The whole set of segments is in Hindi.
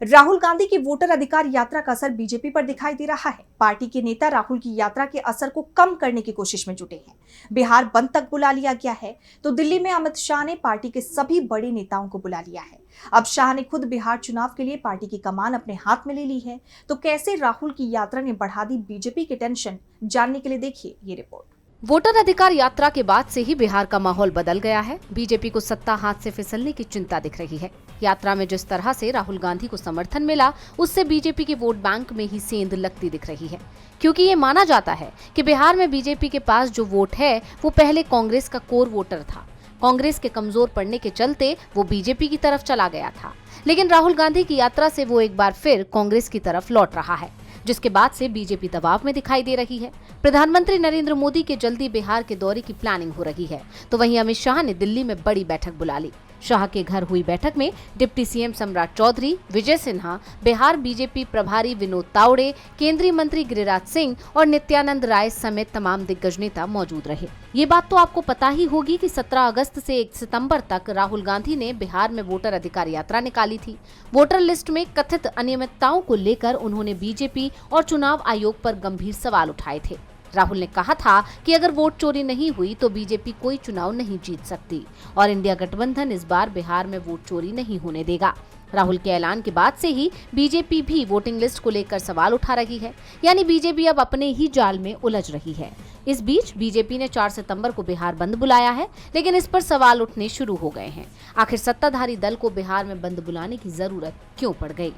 राहुल गांधी की वोटर अधिकार यात्रा का असर बीजेपी पर दिखाई दे रहा है। पार्टी के नेता राहुल की यात्रा के असर को कम करने की कोशिश में जुटे हैं। बिहार बंद तक बुला लिया गया है, तो दिल्ली में अमित शाह ने पार्टी के सभी बड़े नेताओं को बुला लिया है। अब शाह ने खुद बिहार चुनाव के लिए पार्टी की कमान अपने हाथ में ले ली है, तो कैसे राहुल की यात्रा ने बढ़ा दी बीजेपी की टेंशन, जानने के लिए देखिए ये रिपोर्ट। वोटर अधिकार यात्रा के बाद से ही बिहार का माहौल बदल गया है। बीजेपी को सत्ता हाथ से फिसलने की चिंता दिख रही है। यात्रा में जिस तरह से राहुल गांधी को समर्थन मिला, उससे बीजेपी के वोट बैंक में ही सेंध लगती दिख रही है, क्योंकि ये माना जाता है कि बिहार में बीजेपी के पास जो वोट है वो पहले कांग्रेस का कोर वोटर था। कांग्रेस के कमजोर पड़ने के चलते वो बीजेपी की तरफ चला गया था, लेकिन राहुल गांधी की यात्रा से वो एक बार फिर कांग्रेस की तरफ लौट रहा है, जिसके बाद से बीजेपी दबाव में दिखाई दे रही है। प्रधानमंत्री नरेंद्र मोदी के जल्दी बिहार के दौरे की प्लानिंग हो रही है, तो वहीं अमित शाह ने दिल्ली में बड़ी बैठक बुला ली। शाह के घर हुई बैठक में डिप्टी सीएम सम्राट चौधरी, विजय सिन्हा, बिहार बीजेपी प्रभारी विनोद तावड़े, केंद्रीय मंत्री गिरिराज सिंह और नित्यानंद राय समेत तमाम दिग्गज नेता मौजूद रहे। ये बात तो आपको पता ही होगी कि 17 अगस्त से 1 सितंबर तक राहुल गांधी ने बिहार में वोटर अधिकार यात्रा निकाली थी। वोटर लिस्ट में कथित अनियमितताओं को लेकर उन्होंने बीजेपी और चुनाव आयोग पर गंभीर सवाल उठाए थे। राहुल ने कहा था कि अगर वोट चोरी नहीं हुई तो बीजेपी कोई चुनाव नहीं जीत सकती और इंडिया गठबंधन इस बार बिहार में वोट चोरी नहीं होने देगा। राहुल के ऐलान के बाद से ही बीजेपी भी वोटिंग लिस्ट को लेकर सवाल उठा रही है, यानी बीजेपी अब अपने ही जाल में उलझ रही है। इस बीच बीजेपी ने 4 सितंबर को बिहार बंद बुलाया है, लेकिन इस पर सवाल उठने शुरू हो गए हैं। आखिर सत्ताधारी दल को बिहार में बंद बुलाने की जरूरत क्यों पड़ गई?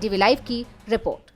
डीवी लाइव की रिपोर्ट।